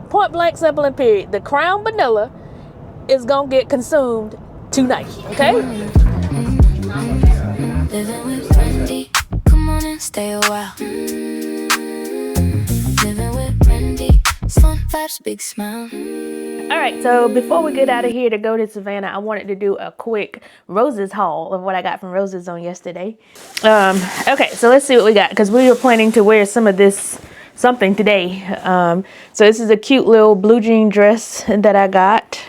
point blank, simple, and period. The Crown Vanilla is gonna get consumed tonight. Okay. Living with Randi, come on and stay a while. Living with Randi, fun vibes, big smile. All right, so before we get out of here to go to Savannah, I wanted to do a quick Roses haul of what I got from Roses on yesterday. Okay, so let's see what we got, because we were planning to wear some of this something today. So this is a cute little blue jean dress that I got.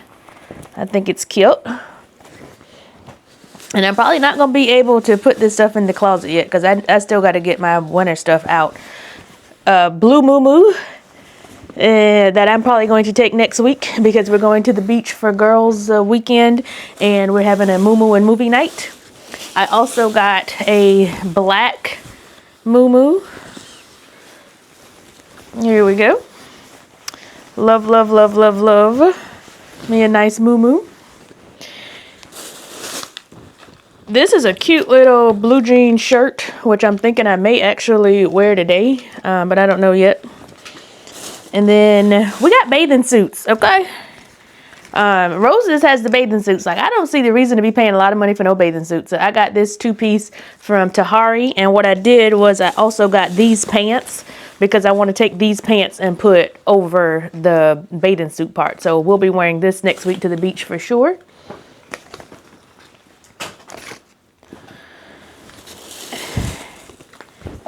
I think it's cute. And I'm probably not going to be able to put this stuff in the closet yet, because I still got to get my winter stuff out. Blue muumuu. That I'm probably going to take next week, because we're going to the beach for girls weekend, and we're having a muumuu and movie night. I also got a black muumuu. Here we go. Love, love, love, love, love. Me a nice muumuu. This is a cute little blue jean shirt, which I'm thinking I may actually wear today, but I don't know yet. And then we got bathing suits, okay? Roses has the bathing suits. Like, I don't see the reason to be paying a lot of money for no bathing suits. So I got this 2-piece from Tahari. And what I did was I also got these pants, because I want to take these pants and put over the bathing suit part. So we'll be wearing this next week to the beach for sure.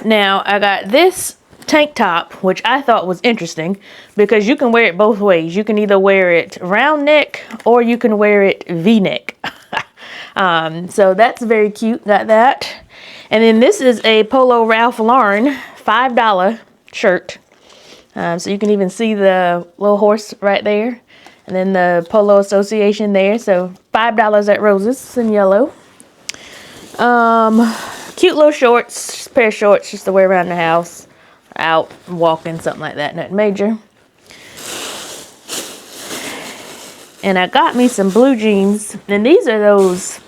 Now, I got this tank top, which I thought was interesting, because you can wear it both ways. You can either wear it round neck or you can wear it V-neck. So that's very cute. Got that. And then this is a Polo Ralph Lauren $5 shirt. So you can even see the little horse right there, and then the Polo Association there. So $5 at Roses in yellow. Cute little shorts, pair of shorts just to wear around the house, out walking, something like that, nothing major. And I got me some blue jeans, and these are those,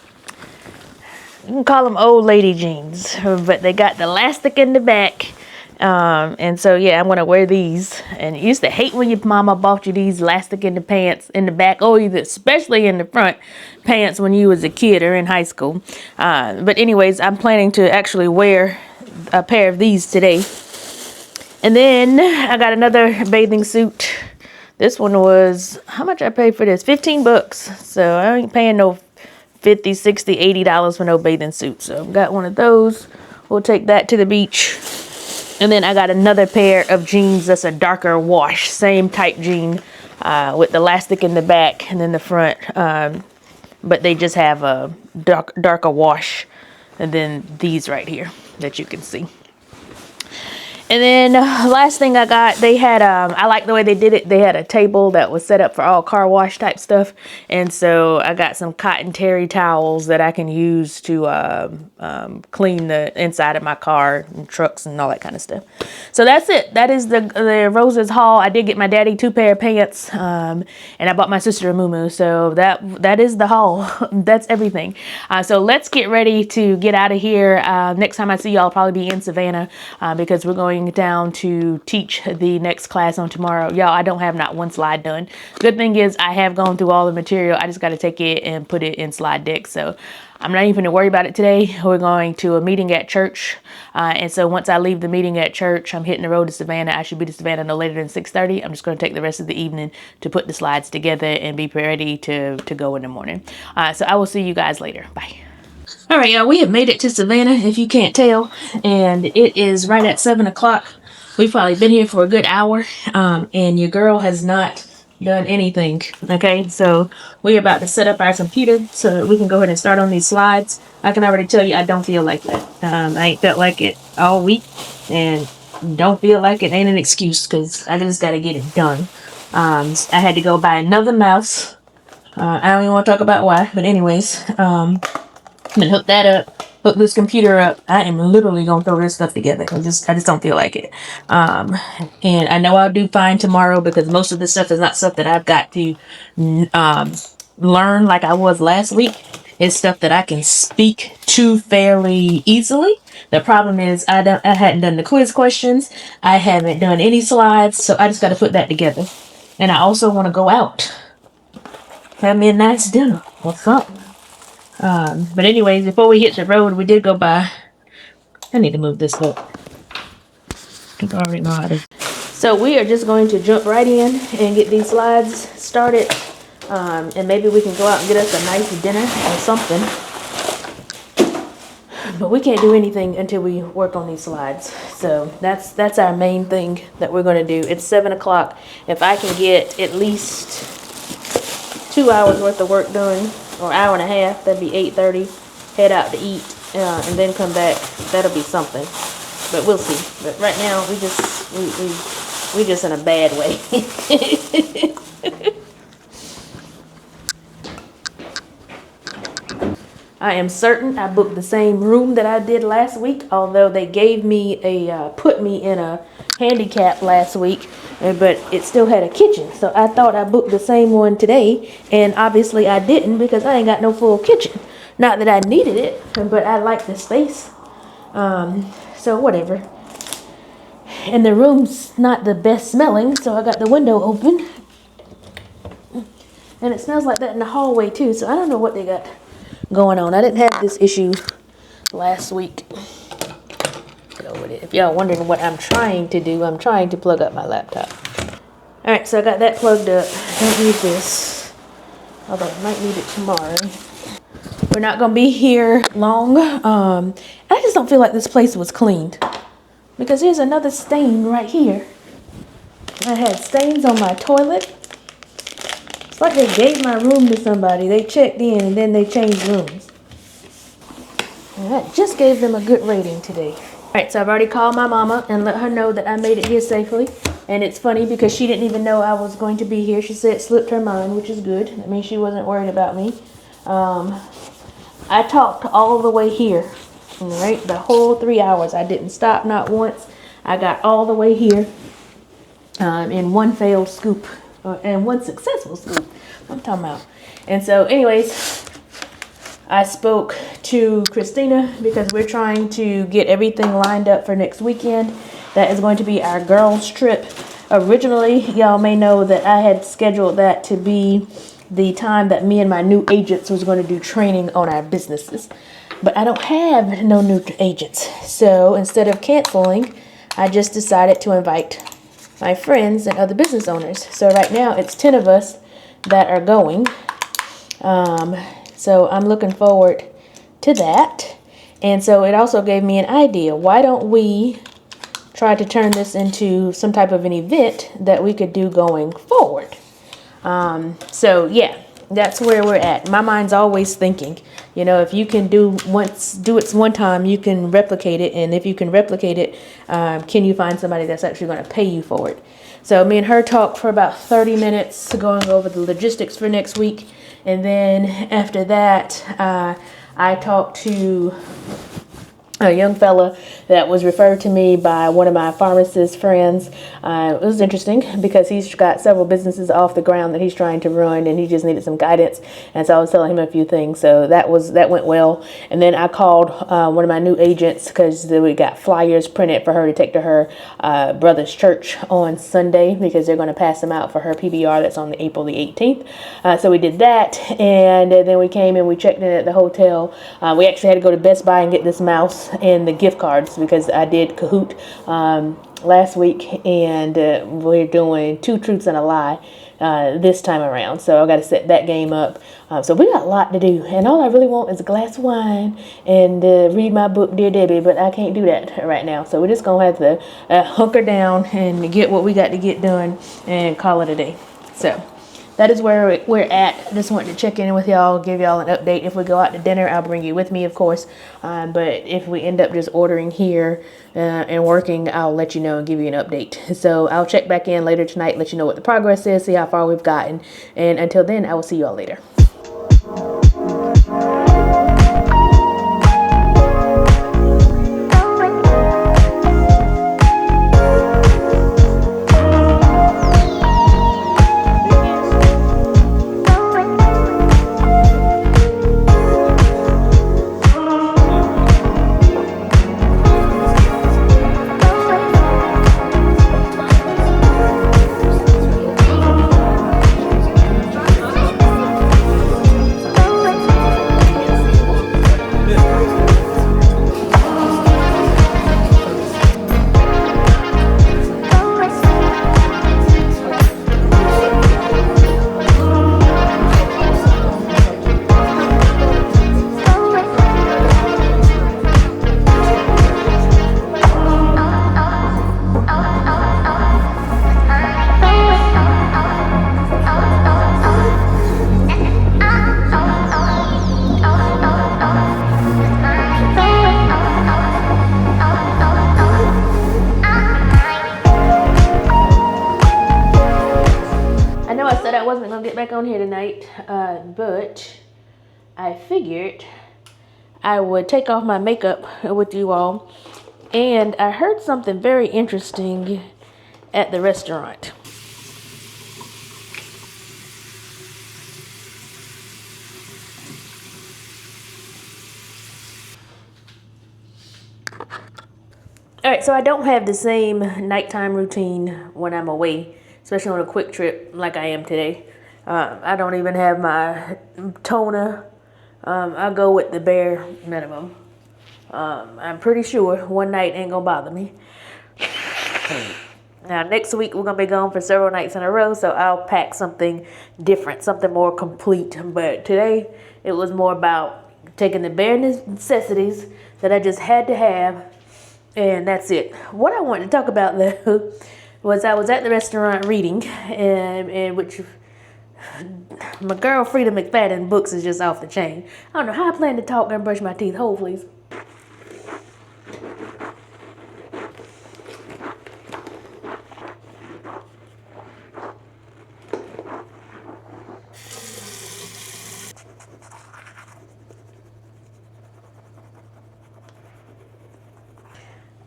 you can call them old lady jeans, but they got the elastic in the back. And so yeah, I'm gonna wear these. And you used to hate when your mama bought you these elastic in the pants in the back, or either especially in the front pants when you was a kid or in high school. But anyways, I'm planning to actually wear a pair of these today. And then I got another bathing suit. This one was, how much I paid for this? $15. So I ain't paying no $50, $60, $80 for no bathing suit. So got one of those. We'll take that to the beach. And then I got another pair of jeans that's a darker wash, same type jean, with the elastic in the back and in the front, but they just have a darker wash, and then these right here that you can see. And then last thing I got, they had, I like the way they did it. They had a table that was set up for all car wash type stuff. And so I got some cotton terry towels that I can use to clean the inside of my car and trucks and all that kind of stuff. So that's it. That is the Roses haul. I did get my daddy 2 pair of pants, and I bought my sister a muumuu. So that is the haul. That's everything. So let's get ready to get out of here. Next time I see y'all, I'll probably be in Savannah, because we're going down to teach the next class on tomorrow. Y'all, I don't have not one slide done. Good thing is I have gone through all the material. I just got to take it and put it in slide deck. So I'm not even going to worry about it today. We're going to a meeting at church. And so once I leave the meeting at church, I'm hitting the road to Savannah. I should be to Savannah no later than 6:30. I'm just going to take the rest of the evening to put the slides together and be ready to go in the morning. So I will see you guys later. Bye. All right, y'all, we have made it to Savannah, if you can't tell, and it is right at 7 o'clock. We've probably been here for a good hour, and your girl has not done anything, okay? So we're about to set up our computer so that we can go ahead and start on these slides. I can already tell you I don't feel like that. I ain't felt like it all week, and don't feel like it ain't an excuse, because I just got to get it done. I had to go buy another mouse. I don't even want to talk about why, but anyways, I'm gonna hook that up, hook this computer up. I am literally gonna throw this stuff together. I just don't feel like it. And I know I'll do fine tomorrow, because most of this stuff is not stuff that I've got to learn like I was last week. It's stuff that I can speak to fairly easily. The problem is I hadn't done the quiz questions. I haven't done any slides, so I just got to put that together. And I also want to go out. Have me a nice dinner or something. But anyways, before we hit the road, we did go by. I need to move this up. I already know how to. So we are just going to jump right in and get these slides started. And maybe we can go out and get us a nice dinner or something. But we can't do anything until we work on these slides. So that's our main thing that we're going to do. It's 7 o'clock. If I can get at least 2 hours worth of work done, or hour and a half, that'd be 8:30. Head out to eat, and then come back. That'll be something. But we'll see. But right now, we just in a bad way. I am certain I booked the same room that I did last week, although they gave me put me in a handicap last week, but it still had a kitchen. So I thought I booked the same one today, and obviously I didn't because I ain't got no full kitchen. Not that I needed it, but I like the space. So whatever. And the room's not the best smelling, so I got the window open. And it smells like that in the hallway too, so I don't know what they got going on. I didn't have this issue last week. If y'all wondering what I'm trying to do, I'm trying to plug up my laptop. Alright, so I got that plugged up. I don't need this, although I might need it tomorrow. We're not gonna be here long. I just don't feel like this place was cleaned, because there's another stain right here. I had stains on my toilet. It's like they gave my room to somebody. They checked in and then they changed rooms. And I just gave them a good rating today. Alright, so I've already called my mama and let her know that I made it here safely. And it's funny because she didn't even know I was going to be here. She said it slipped her mind, which is good. That means she wasn't worried about me. I talked all the way here. Right, the whole 3 hours. I didn't stop not once. I got all the way here in one failed scoop and one successful scoop. I'm talking about. And so anyways, I spoke to Christina because we're trying to get everything lined up for next weekend. That is going to be our girls trip. Originally, y'all may know that I had scheduled that to be the time that me and my new agents was going to do training on our businesses. But I don't have no new agents. So instead of canceling, I just decided to invite my friends and other business owners. So right now it's 10 of us that are going. So I'm looking forward to that. And so it also gave me an idea. Why don't we try to turn this into some type of an event that we could do going forward? So yeah, that's where we're at. My mind's always thinking, you know, if you can do it one time, you can replicate it. And if you can replicate it, can you find somebody that's actually going to pay you for it? So me and her talked for about 30 minutes going over the logistics for next week. And then after that, I talked to a young fella that was referred to me by one of my pharmacist friends. It was interesting because he's got several businesses off the ground that he's trying to run, and he just needed some guidance. And so I was telling him a few things. So that went well. And then I called one of my new agents because we got flyers printed for her to take to her brother's church on Sunday, because they're going to pass them out for her PBR that's on April the 18th. So we did that, and then we came and we checked in at the hotel. We actually had to go to Best Buy and get this mouse and the gift cards because I did Kahoot last week, and we're doing 2 truths and a lie this time around. So I got to set that game up. So we got a lot to do, and all I really want is a glass of wine and read my book, Dear Debbie, but I can't do that right now. So we're just gonna have to hunker down and get what we got to get done and call it a day. So that is where we're at. Just wanted to check in with y'all, give y'all an update. If we go out to dinner, I'll bring you with me, of course. But if we end up just ordering here and working, I'll let you know and give you an update. So I'll check back in later tonight, let you know what the progress is, see how far we've gotten. And until then, I will see y'all later. I wasn't gonna get back on here tonight, but I figured I would take off my makeup with you all. And I heard something very interesting at the restaurant. Alright, so I don't have the same nighttime routine when I'm away, especially on a quick trip like I am today. I don't even have my toner. I go with the bare minimum. I'm pretty sure one night ain't gonna bother me. Now, next week we're gonna be gone for several nights in a row, so I'll pack something different, something more complete. But today, it was more about taking the bare necessities that I just had to have, and that's it. What I wanted to talk about though was I was at the restaurant reading, and which my girl Frida McFadden books is just off the chain. I don't know how I plan to talk and brush my teeth. Hold please.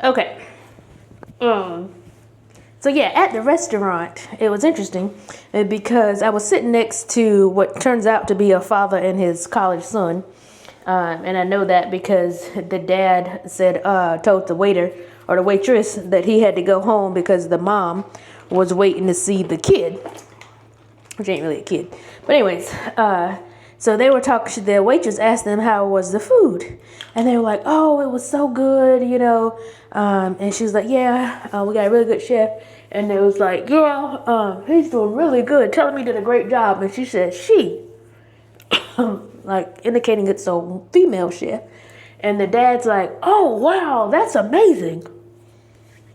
Okay. So yeah, at the restaurant, it was interesting because I was sitting next to what turns out to be a father and his college son. And I know that because the dad said, told the waiter or the waitress that he had to go home because the mom was waiting to see the kid, which ain't really a kid. But anyways, so they were talking, the waitress asked them how was the food. And they were like, oh, it was so good, you know. And she was like, yeah, we got a really good chef. And it was like, yeah, he's doing really good. Telling me he did a great job. And she said, she, like indicating it's a female chef. And the dad's like, oh, wow, that's amazing.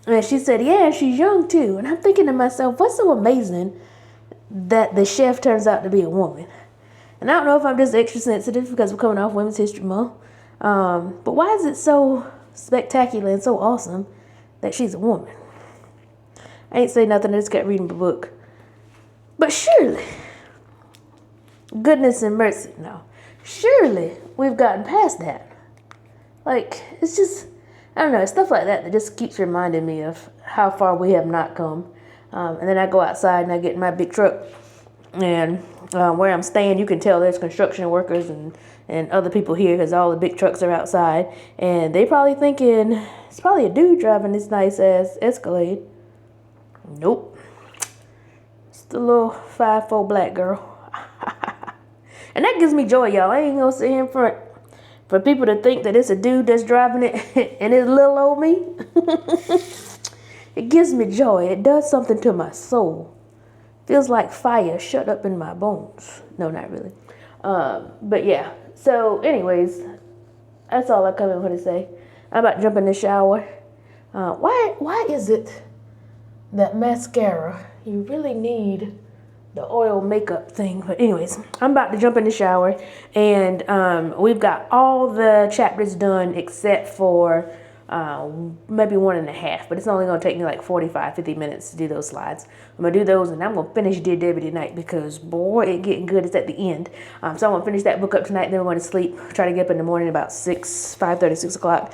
And she said, yeah, she's young too. And I'm thinking to myself, what's so amazing that the chef turns out to be a woman? And I don't know if I'm just extra sensitive because we're coming off Women's History Month. But why is it so spectacular and so awesome that she's a woman? I ain't say nothing, I just kept reading the book. But surely, goodness and mercy, no. Surely we've gotten past that. Like, it's just, I don't know, it's stuff like that that just keeps reminding me of how far we have not come. And then I go outside and I get in my big truck. And where I'm staying, you can tell there's construction workers and other people here because all the big trucks are outside. And they probably thinking, it's probably a dude driving this nice ass Escalade. Nope. It's the little 5'4" black girl. And that gives me joy, y'all. I ain't gonna sit here in front for people to think that it's a dude that's driving it and it's little old me. It gives me joy. It does something to my soul. Feels like fire shut up in my bones. No, not really. But yeah. So anyways, that's all I come in for to say. I'm about to jump in the shower. Why is it that mascara, you really need the oil makeup thing? But anyways, I'm about to jump in the shower, and we've got all the chapters done except for maybe 1.5, but it's only going to take me like 50 minutes to do those slides. I'm going to do those, and I'm going to finish Dear Debbie tonight because, boy, it's getting good. It's at the end. So I'm going to finish that book up tonight, then we're going to sleep, try to get up in the morning about 5:30, 6 o'clock.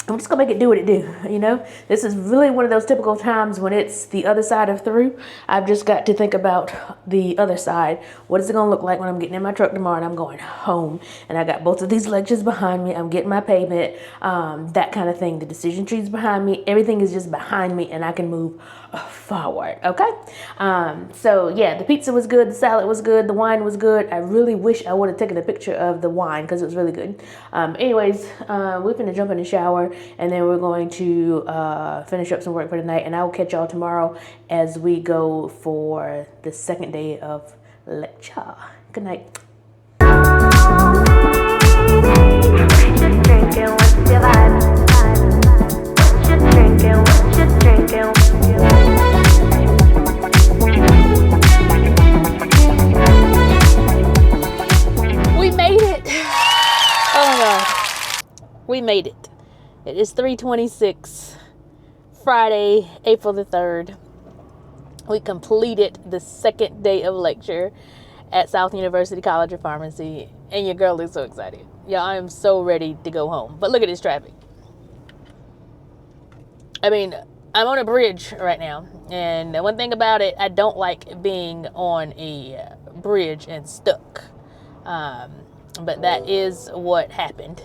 I'm just gonna make it do what it do, you know? This is really one of those typical times when it's the other side of through. I've just got to think about the other side. What is it gonna look like when I'm getting in my truck tomorrow and I'm going home? And I got both of these lectures behind me. I'm getting my payment, that kind of thing. The decision trees behind me. Everything is just behind me and I can move forward, okay? So yeah, the pizza was good. The salad was good. The wine was good. I really wish I would have taken a picture of the wine because it was really good. Anyways, we're gonna jump in the shower, and then we're going to finish up some work for tonight, and I will catch y'all tomorrow as we go for the second day of lecture. Good night. We made it. Oh my God. We made it. It is 3:26, Friday, April the 3rd. We completed the second day of lecture at South University College of Pharmacy, and your girl is so excited. Yeah, I am so ready to go home. But look at this traffic. I mean, I'm on a bridge right now, and the one thing about it, I don't like being on a bridge and stuck. But that is what happened.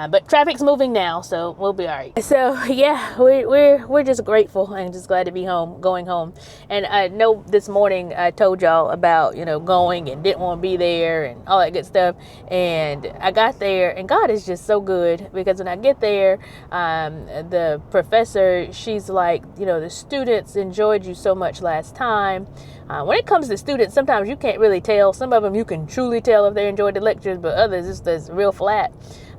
But traffic's moving now, so we'll be all right. So yeah, we're just grateful and just glad to be home, going home. And I know this morning I told y'all about going and didn't want to be there and all that good stuff. And I got there, and God is just so good, because when I get there, the professor, she's like, the students enjoyed you so much last time. When it comes to students, sometimes you can't really tell. Some of them you can truly tell if they enjoyed the lectures, but others it's just real flat.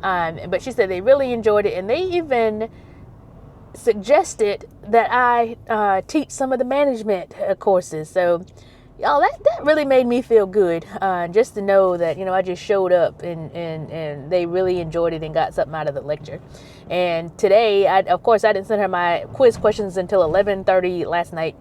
But she said they really enjoyed it, and they even suggested that I teach some of the management courses. So, y'all, that really made me feel good, just to know that I just showed up and they really enjoyed it and got something out of the lecture. And today, of course, I didn't send her my quiz questions until 11:30 last night.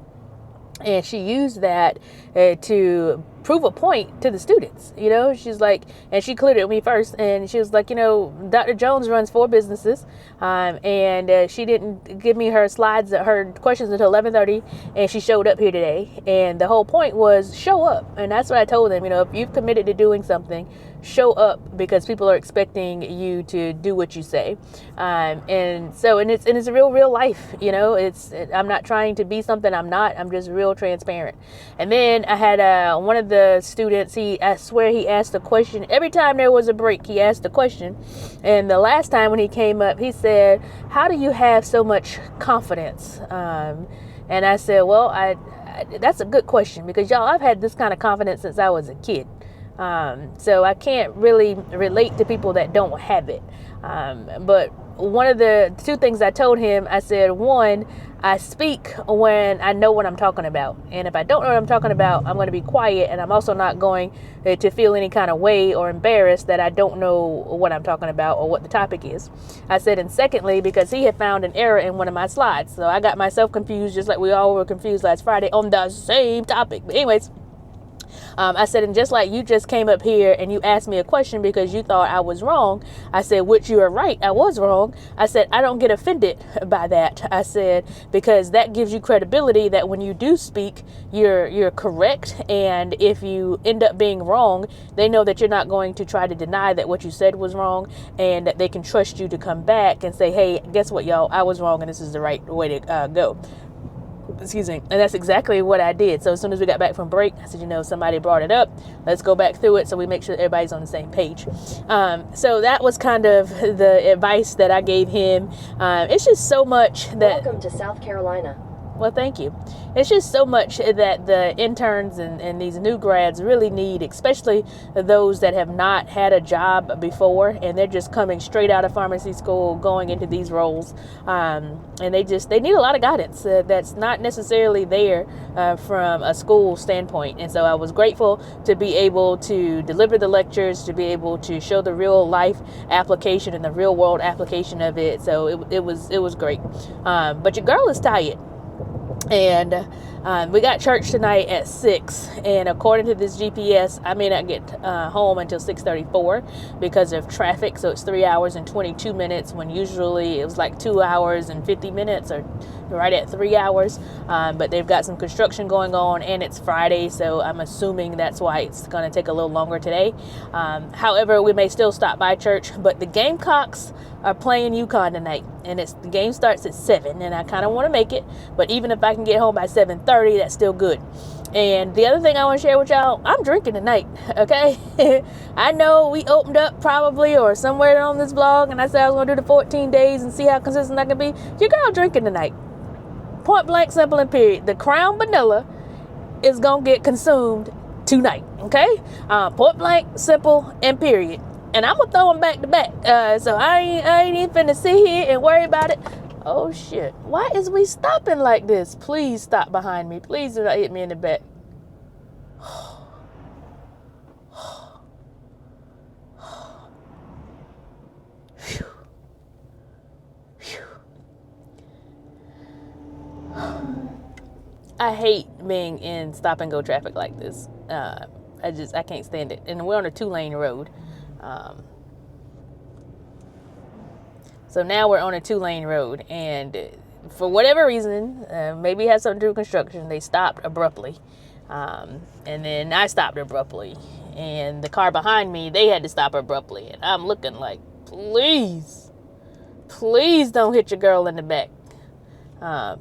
And she used that to prove a point to the students. She's like, and she cleared it with me first, and she was like, Dr. Jones runs 4 businesses, and she didn't give me her slides, her questions until 11:30, and she showed up here today. And the whole point was show up, and that's what I told them. If you've committed to doing something, show up, because people are expecting you to do what you say. And it's a real life. I'm not trying to be something I'm not. I'm just real transparent. And then I had one of the students, I swear he asked a question every time there was a break. He asked a question, and the last time when he came up, he said, "How do you have so much confidence?" And I said, well, that's a good question, because y'all, I've had this kind of confidence since I was a kid. So I can't really relate to people that don't have it. But one of the 2 things I told him, I said, 1, I speak when I know what I'm talking about. And if I don't know what I'm talking about, I'm going to be quiet. And I'm also not going to feel any kind of way or embarrassed that I don't know what I'm talking about or what the topic is. I said, and secondly, because he had found an error in one of my slides. So I got myself confused, just like we all were confused last Friday on the same topic. But anyways, I said, and just like you just came up here and you asked me a question because you thought I was wrong, I said, which you are right, I was wrong. I said, I don't get offended by that. I said, because that gives you credibility that when you do speak, you're correct. And if you end up being wrong, they know that you're not going to try to deny that what you said was wrong, and that they can trust you to come back and say, hey, guess what, y'all, I was wrong and this is the right way to go. Excuse me. And that's exactly what I did. So as soon as we got back from break, I said, somebody brought it up. Let's go back through it so we make sure that everybody's on the same page. So that was kind of the advice that I gave him. It's just so much that... Welcome to South Carolina. Well, thank you. It's just so much that the interns and these new grads really need, especially those that have not had a job before and they're just coming straight out of pharmacy school, going into these roles. And they need a lot of guidance that's not necessarily there from a school standpoint. And so I was grateful to be able to deliver the lectures, to be able to show the real life application and the real world application of it. So it was great. But your girl is tired. And we got church tonight at 6, and according to this GPS, I may not get home until 6:34 because of traffic. So it's 3 hours and 22 minutes when usually it was like 2 hours and 50 minutes, or right at 3 hours. But they've got some construction going on, and it's Friday, so I'm assuming that's why it's going to take a little longer today. However, we may still stop by church. But the Gamecocks are playing UConn tonight, and the game starts at 7, and I kind of want to make it, but even if I can get home by 7:30, that's still good. And the other thing I want to share with y'all, I'm drinking tonight, okay? I know we opened up probably or somewhere on this vlog, and I said I was going to do the 14 days and see how consistent I can be. Your girl drinking tonight. Point blank, simple, and period. The Crown Vanilla is going to get consumed tonight, okay? Point blank, simple, and period. And I'm going to throw them back to back. So I ain't even finna sit here and worry about it. Oh, shit. Why is we stopping like this? Please stop behind me. Please do not hit me in the back. I hate being in stop and go traffic like this. I can't stand it. And we're on a 2-lane road. So now we're on a 2-lane road, and for whatever reason, maybe it has something to do with construction, they stopped abruptly. And then I stopped abruptly, and the car behind me, they had to stop abruptly. And I'm looking like, please don't hit your girl in the back.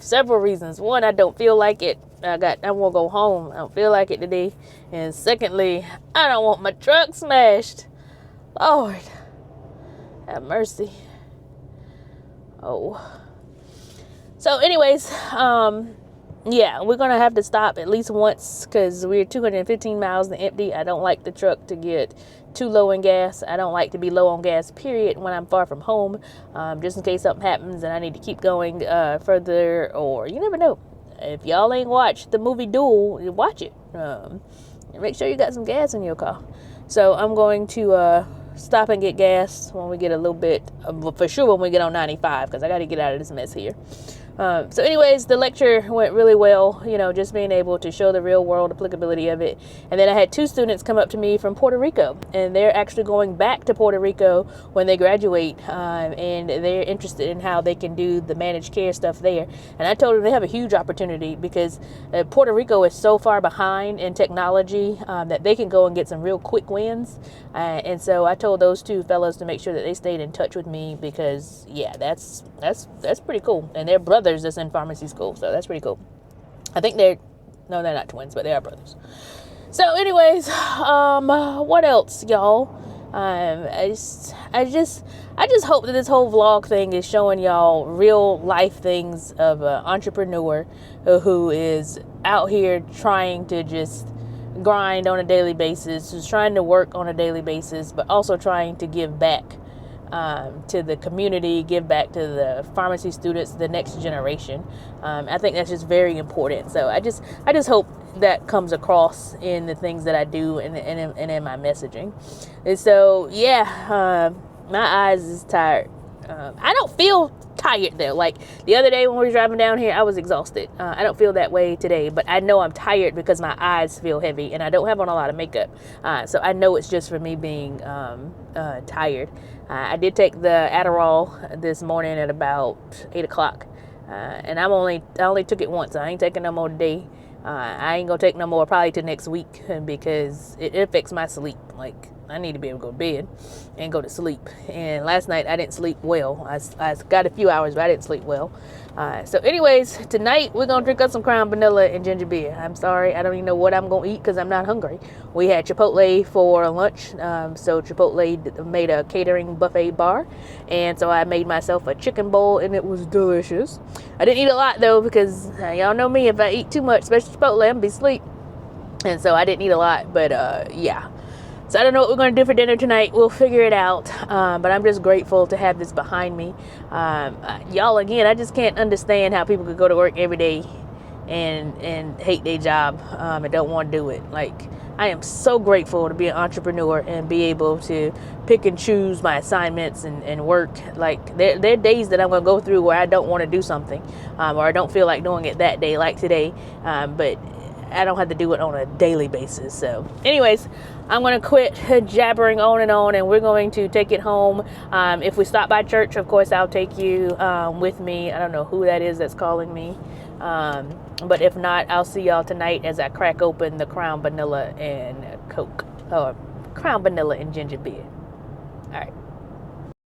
Several reasons. One, I don't feel like it. I want to go home. I don't feel like it today. And secondly, I don't want my truck smashed. Lord, have mercy. Oh. So anyways, yeah, we're going to have to stop at least once because we're 215 miles and empty. I don't like the truck to get too low in gas. I don't like to be low on gas, period, when I'm far from home, just in case something happens and I need to keep going further, or you never know. If y'all ain't watched the movie Duel, watch it. Make sure you got some gas in your car. So I'm going to stop and get gas when we get a little bit, for sure when we get on 95, because I got to get out of this mess here. So anyways, the lecture went really well, just being able to show the real world applicability of it. And then I had 2 students come up to me from Puerto Rico, and they're actually going back to Puerto Rico when they graduate, and they're interested in how they can do the managed care stuff there. And I told them they have a huge opportunity because Puerto Rico is so far behind in technology that they can go and get some real quick wins. And so I told those 2 fellows to make sure that they stayed in touch with me because, yeah, that's pretty cool. And they're brothers that's in pharmacy school, so that's pretty cool. I think they're not twins, but they are brothers. So anyways, what else, y'all? I just hope that this whole vlog thing is showing y'all real life things of an entrepreneur who is out here trying to just grind on a daily basis, who's trying to work on a daily basis, but also trying to give back to the community, give back to the pharmacy students, the next generation. I think that's just very important. So I just hope that comes across in the things that I do and in my messaging. And so, yeah, my eyes is tired. I don't feel tired though. Like the other day when we were driving down here, I was exhausted. I don't feel that way today, but I know I'm tired because my eyes feel heavy and I don't have on a lot of makeup. So I know it's just for me being tired. I did take the Adderall this morning at about 8 o'clock. And I only took it once. I ain't taking no more today. I ain't gonna take no more probably till next week because it affects my sleep. Like I need to be able to go to bed and go to sleep. And last night I didn't sleep well. I got a few hours, but I didn't sleep well. So anyways, tonight we're going to drink up some Crown Vanilla and ginger beer. I'm sorry, I don't even know what I'm going to eat because I'm not hungry. We had Chipotle for lunch. So Chipotle made a catering buffet bar. And so I made myself a chicken bowl and it was delicious. I didn't eat a lot though because y'all know me, if I eat too much, especially Chipotle, I'm going to be asleep. And so I didn't eat a lot, but yeah. So I don't know what we're going to do for dinner tonight. We'll figure it out. But I'm just grateful to have this behind me. Y'all, again, I just can't understand how people could go to work every day and hate their job and don't want to do it. Like, I am so grateful to be an entrepreneur and be able to pick and choose my assignments and work. Like, there are days that I'm going to go through where I don't want to do something or I don't feel like doing it that day, like today. But I don't have to do it on a daily basis. So anyways, I'm going to quit jabbering on and we're going to take it home. If we stop by church, of course, I'll take you with me. I don't know who that is that's calling me. But if not, I'll see y'all tonight as I crack open the Crown Vanilla and Coke. Or Crown Vanilla and ginger beer. All right.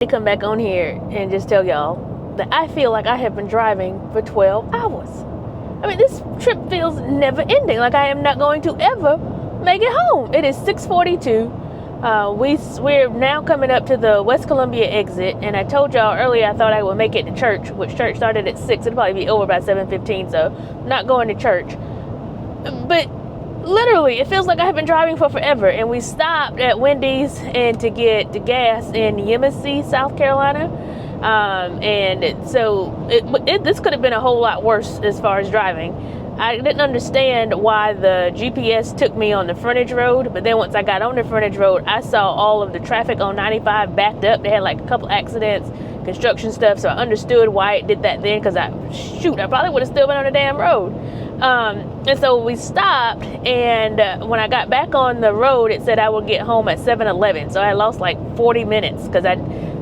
To come back on here and just tell y'all that I feel like I have been driving for 12 hours. I mean, this trip feels never ending. Like I am not going to ever make it home. It is 6:42. We're now coming up to the West Columbia exit. And I told y'all earlier I thought I would make it to church, which church started at 6. It'll probably be over by 7:15. So I'm not going to church. But literally, it feels like I have been driving for forever. And we stopped at Wendy's and to get the gas in Yemassee, South Carolina. And so this could have been a whole lot worse as far as driving. I didn't understand why the GPS took me on the frontage road, but then once I got on the frontage road, I saw all of the traffic on 95 backed up. They had like a couple accidents, construction stuff, so I understood why it did that then, because I probably would have still been on the damn road. And so we stopped, and when I got back on the road, it said I would get home at 7-Eleven. So I lost like 40 minutes because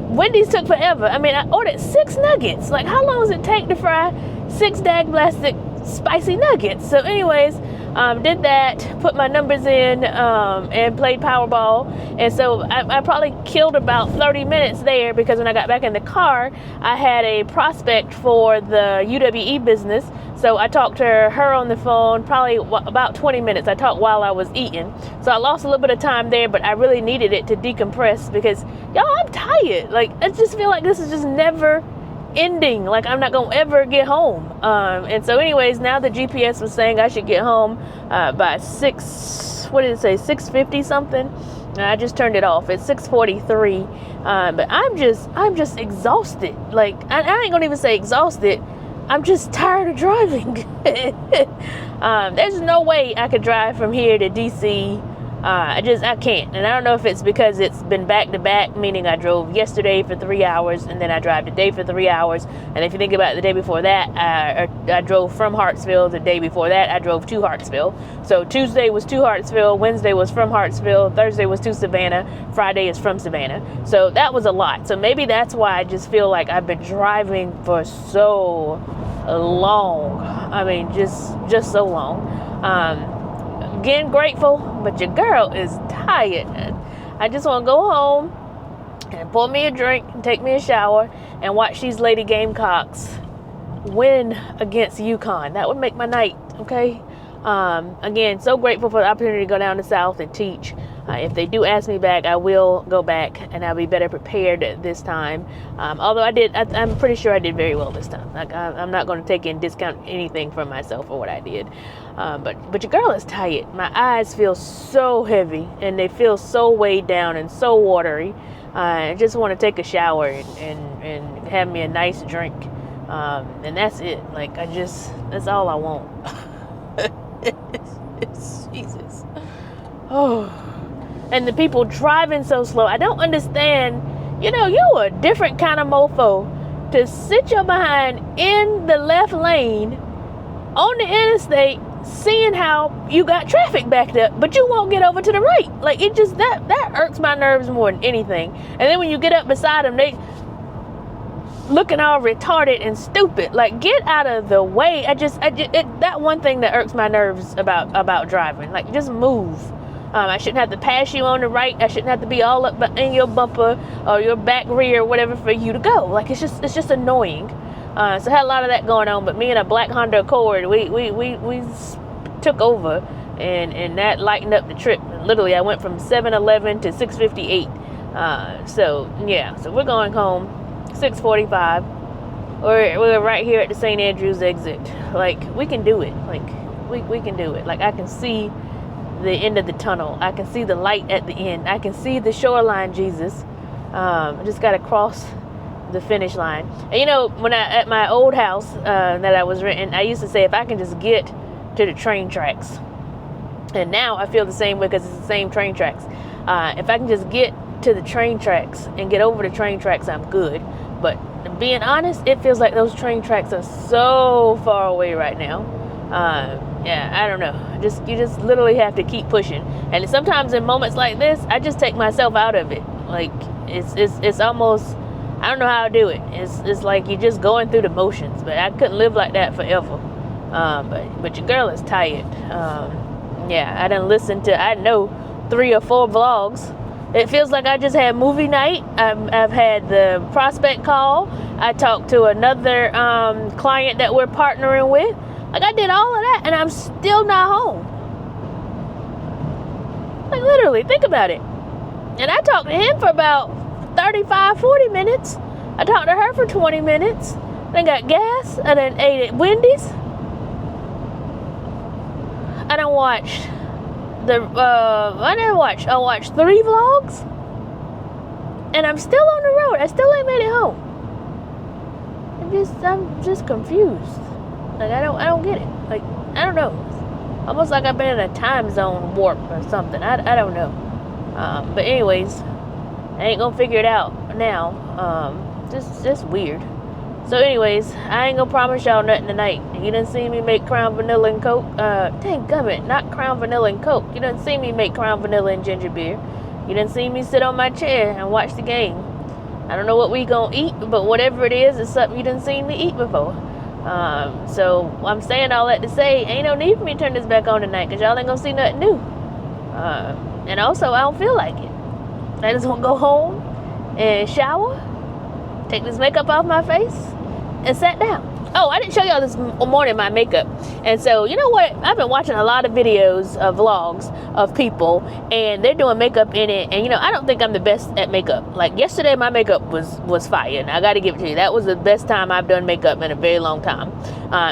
Wendy's took forever. I mean, I ordered 6 nuggets. Like, how long does it take to fry 6 dag plastic spicy nuggets? So anyways, did that, put my numbers in, and played Powerball. And so I probably killed about 30 minutes there, because when I got back in the car, I had a prospect for the UWE business. So I talked to her on the phone, probably about 20 minutes. I talked while I was eating. So I lost a little bit of time there, but I really needed it to decompress, because, y'all, I'm tired. Like, I just feel like this is just never ending. Like, I'm not gonna ever get home. And so anyways, now the GPS was saying I should get home by 650 something. And I just turned it off. It's 6:43. But I'm just exhausted. Like, I ain't gonna even say exhausted. I'm just tired of driving. There's no way I could drive from here to DC. I can't. And I don't know if it's because it's been back to back, meaning I drove yesterday for 3 hours, and then I drive today for 3 hours. And if you think about it, the day before that, I drove from Hartsville. The day before that, I drove to Hartsville. So Tuesday was to Hartsville, Wednesday was from Hartsville, Thursday was to Savannah, Friday is from Savannah. So that was a lot. So maybe that's why I just feel like I've been driving for so long. I mean, just so long. Again, grateful, but your girl is tired. I just want to go home and pour me a drink and take me a shower and watch these Lady Gamecocks win against UConn. That would make my night, okay? Again, so grateful for the opportunity to go down to South and teach. If they do ask me back, I will go back, and I'll be better prepared this time. Although I'm pretty sure I did very well this time. Like, I'm not going to take in discount anything from myself for what I did. But your girl is tired. My eyes feel so heavy, and they feel so weighed down and so watery. I just want to take a shower and have me a nice drink. And that's it. Like, that's all I want. Jesus. Oh. And the people driving so slow. I don't understand. You a different kind of mofo to sit your behind in the left lane on the interstate, seeing how you got traffic backed up, but you won't get over to the right. Like, it just, that irks my nerves more than anything. And then when you get up beside them, they looking all retarded and stupid. Like, get out of the way. That one thing that irks my nerves about driving. Like, just move. I shouldn't have to pass you on the right. I shouldn't have to be all up in your bumper or your back rear or whatever for you to go. Like, it's just annoying. So I had a lot of that going on, but me and a black Honda Accord, we took over, and that lightened up the trip. Literally, I went from 7-Eleven to 658. So we're going home, 6:45. We're right here at the St. Andrews exit. Like, we can do it. Like, we can do it. Like, I can see the end of the tunnel. I can see the light at the end. I can see the shoreline, Jesus. I just got to cross the finish line. And when at my old house that I was renting, I used to say, if I can just get to the train tracks. And now I feel the same way, because it's the same train tracks. If I can just get to the train tracks and get over the train tracks, I'm good. But being honest, it feels like those train tracks are so far away right now. I don't know. You just literally have to keep pushing. And sometimes in moments like this, I just take myself out of it. Like, it's almost, I don't know how to do it. It's like you're just going through the motions. But I couldn't live like that forever. But your girl is tired. I done listened to, I know, 3 or 4 vlogs. It feels like I just had movie night. I've had the prospect call. I talked to another client that we're partnering with. Like, I did all of that, and I'm still not home. Like, literally, think about it. And I talked to him for about 35, 40 minutes. I talked to her for 20 minutes. Then got gas. I done ate at Wendy's. I done watched I watched 3 vlogs. And I'm still on the road. I still ain't made it home. I'm just confused. Like, I don't get it. Like, I don't know. Almost like I've been in a time zone warp or something. I don't know. But anyways, I ain't gonna figure it out now. Just weird. So anyways, I ain't gonna promise y'all nothing tonight. You didn't see me make Crown Vanilla and Coke. Dang gummit, not Crown Vanilla and Coke. You didn't see me make Crown Vanilla and ginger beer. You didn't see me sit on my chair and watch the game. I don't know what we gonna eat, but whatever it is, it's something you didn't see me eat before. So I'm saying all that to say, ain't no need for me to turn this back on tonight, because y'all ain't gonna see nothing new. And also, I don't feel like it. I just want to go home and shower, take this makeup off my face, and sat down. Oh, I didn't show y'all this morning my makeup. And so, you know what? I've been watching a lot of videos, vlogs of people, and they're doing makeup in it. And, you know, I don't think I'm the best at makeup. Like, yesterday, my makeup was fire. And I got to give it to you. That was the best time I've done makeup in a very long time.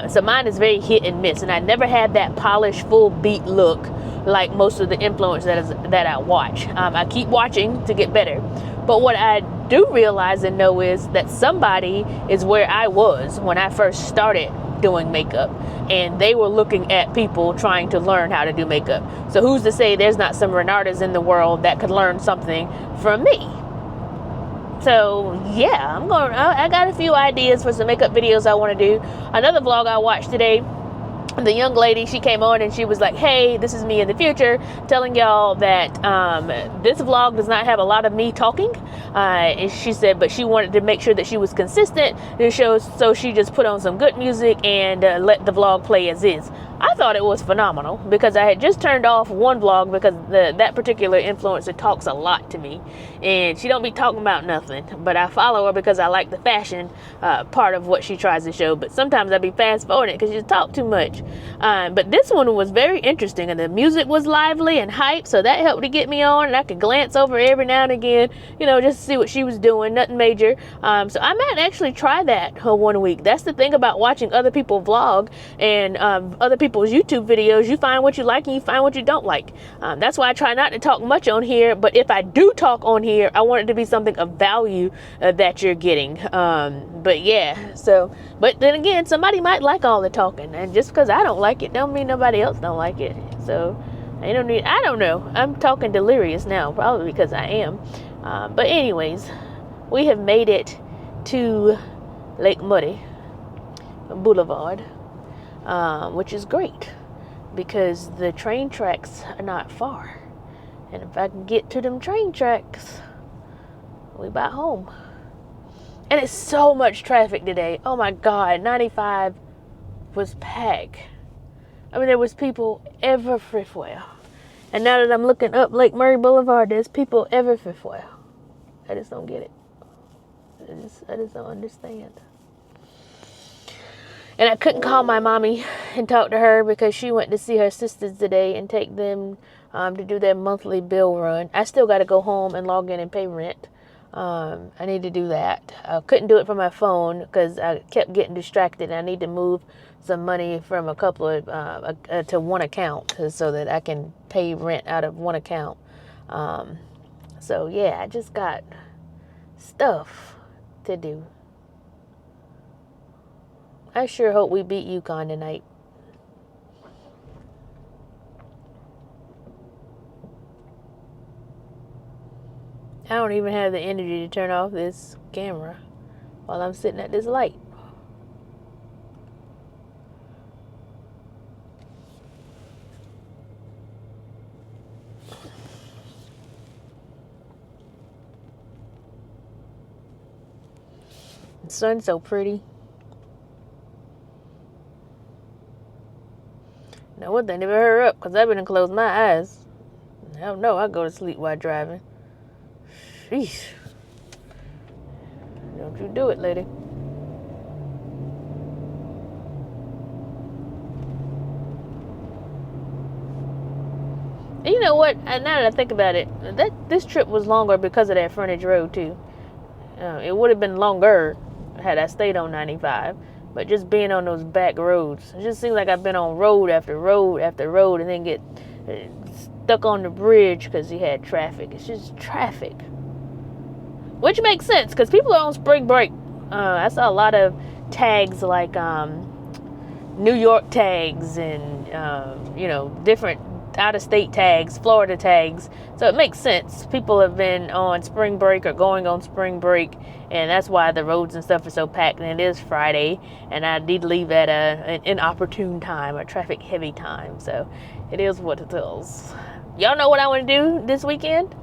So mine is very hit and miss. And I never had that polished, full beat look like most of the influencers that I watch. I keep watching to get better. But what I do realize and know is that somebody is where I was when I first started doing makeup, and they were looking at people trying to learn how to do makeup. So who's to say there's not some Renardas in the world that could learn something from me? So yeah, I got a few ideas for some makeup videos I want to do. Another vlog I watched today, the young lady, she came on and she was like, hey, this is me in the future, telling y'all that this vlog does not have a lot of me talking. And she said, but she wanted to make sure that she was consistent and so she just put on some good music and let the vlog play as is. I thought it was phenomenal, because I had just turned off one vlog because that particular influencer talks a lot to me, and she don't be talking about nothing. But I follow her because I like the fashion part of what she tries to show. But sometimes I be fast forwarding because she talk too much. But this one was very interesting, and the music was lively and hype, so that helped to get me on. And I could glance over every now and again, you know, just to see what she was doing. Nothing major. So I might actually try that 1 week. That's the thing about watching other people vlog and other people's YouTube videos. You find what you like and you find what you don't like. That's why I try not to talk much on here, but if I do talk on here, I want it to be something of value that you're getting. But yeah, so, but then again, somebody might like all the talking, and just because I don't like it don't mean nobody else don't like it. So I don't know, I'm talking delirious now, probably because I am. But anyways, we have made it to Lake Muddy Boulevard, which is great because the train tracks are not far, and if I can get to them train tracks, we about home. And it's so much traffic today. Oh my God, 95 was packed. I mean, there was people everywhere. And now that I'm looking up Lake Murray Boulevard, there's people everywhere. I just don't get it. I just don't understand. And I couldn't call my mommy and talk to her because she went to see her sisters today and take them to do their monthly bill run. I still got to go home and log in and pay rent. I need to do that. I couldn't do it from my phone because I kept getting distracted. I need to move some money from a couple of to one account so that I can pay rent out of one account. So yeah, I just got stuff to do. I sure hope we beat UConn tonight. I don't even have the energy to turn off this camera while I'm sitting at this light. The sun's so pretty. Now, one thing, never hurry up, because I've been to close my eyes. I don't know, I go to sleep while driving. Sheesh. Don't you do it, lady. And you know what? Now that I think about it, this trip was longer because of that frontage road, too. It would have been longer had I stayed on 95. But just being on those back roads, it just seems like I've been on road after road after road and then get stuck on the bridge because you had traffic. It's just traffic. Which makes sense because people are on spring break. I saw a lot of tags like New York tags and, different out-of-state tags, Florida tags. So it makes sense. People have been on spring break or going on spring break, and that's why the roads and stuff are so packed. And it is Friday, and I did leave at an inopportune time, a traffic-heavy time. So it is what it is. Y'all know what I want to do this weekend?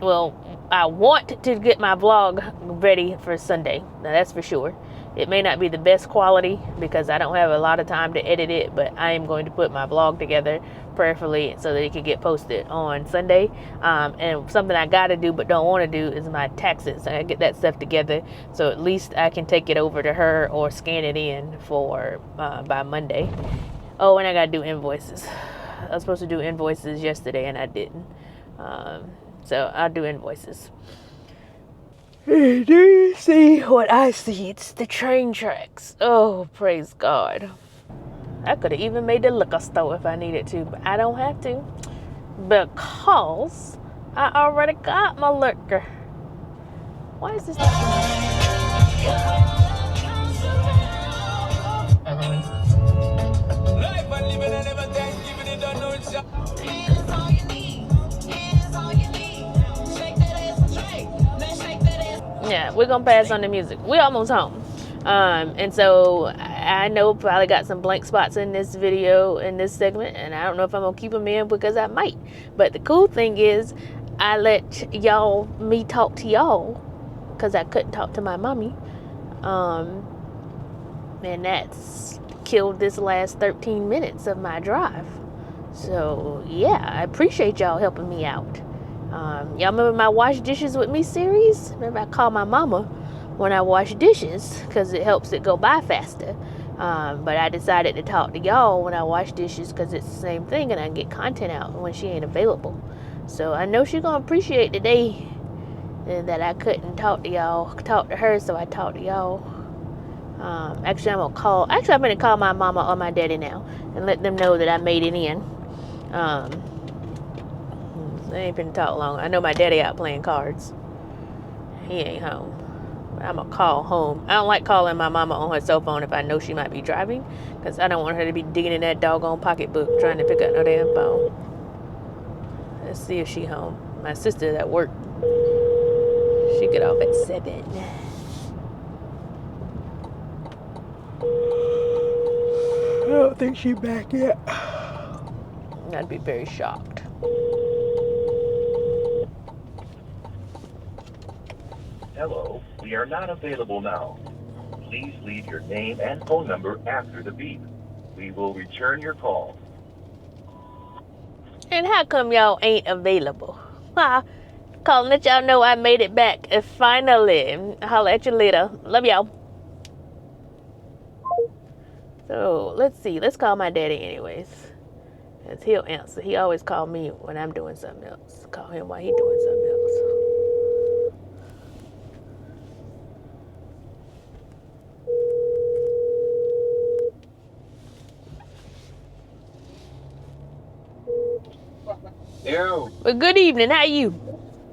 Well, I want to get my vlog ready for Sunday. Now, that's for sure. It may not be the best quality because I don't have a lot of time to edit it, but I am going to put my vlog together prayerfully so that it can get posted on Sunday. And something I got to do but don't want to do is my taxes. I get that stuff together so at least I can take it over to her or scan it in for by Monday. Oh, and I got to do invoices. I was supposed to do invoices yesterday and I didn't. So I'll do invoices. Do you see what I see? It's the train tracks. Oh, praise God. I could have even made the liquor store if I needed to, but I don't have to because I already got my liquor. Why is this not Yeah, we're gonna pass on the music. We're almost home. And so I know probably got some blank spots in this video, in this segment, and I don't know if I'm gonna keep them in because I might. But the cool thing is I let me talk to y'all because I couldn't talk to my mommy. And that's killed this last 13 minutes of my drive. So yeah, I appreciate y'all helping me out. Y'all remember my wash dishes with me series? Remember I call my mama when I wash dishes because it helps it go by faster. But I decided to talk to y'all when I wash dishes because it's the same thing and I can get content out when she ain't available. So I know she's gonna appreciate the day that I couldn't talk to her, so I talked to y'all. Actually I'm gonna call my mama or my daddy now and let them know that I made it in. I ain't been talk long. I know my daddy out playing cards. He ain't home. But I'm gonna call home. I don't like calling my mama on her cell phone if I know she might be driving, because I don't want her to be digging in that doggone pocketbook trying to pick up no damn phone. Let's see if she home. My sister's at work. She get off at 7. I don't think she's back yet. I'd be very shocked. Hello, we are not available now. Please leave your name and phone number after the beep. We will return your call. And how come y'all ain't available? Calling let y'all know I made it back. Finally. Holla at you later. Love y'all. So, let's see. Let's call my daddy anyways. Because he'll answer. He always call me when I'm doing something else. Call him while he doing something else. Yo. Well, good evening. How you?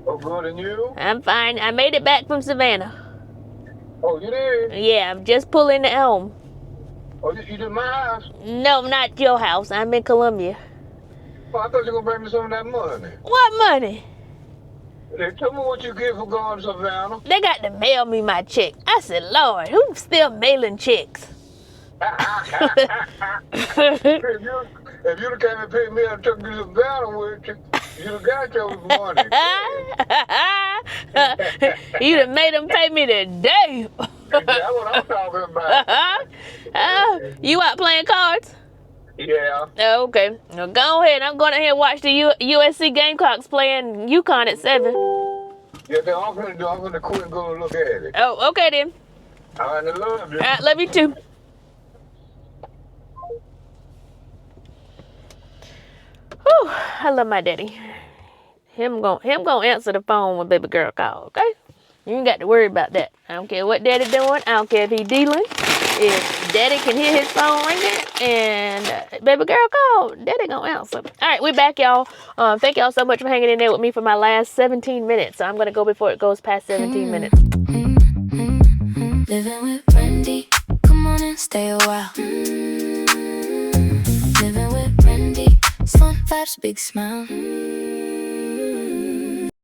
Oh, good, and you? I'm fine. I made it back from Savannah. Oh, you did? Yeah, I'm just pulling the home. Oh, you did my house? No, not your house. I'm in Columbia. Oh, I thought you were going to bring me some of that money. What money? They tell me what you get for going to Savannah. They got to mail me my check. I said, Lord, who's still mailing checks? If you'd have came and picked me up and took me to Savannah with you, you'd have got your money. You'd have made them pay me today. That's what I'm talking about. You out playing cards? Yeah. Oh, okay. Well, go ahead. I'm going ahead and watch the USC Gamecocks playing UConn at 7. Yeah, I'm going to quit and go look at it. Oh, okay then. I love you. All right, love you too. Whew, I love my daddy. Him gonna answer the phone when baby girl call, okay? You ain't got to worry about that. I don't care what daddy doing. I don't care if he dealing. If daddy can hear his phone ringing and baby girl call, daddy gonna answer. All right, we're back, y'all. Thank y'all so much for hanging in there with me for my last 17 minutes. So I'm gonna go before it goes past 17 minutes. Living with Randi, come on and stay a while. Living with Randi, it's fun, vibes, big smile.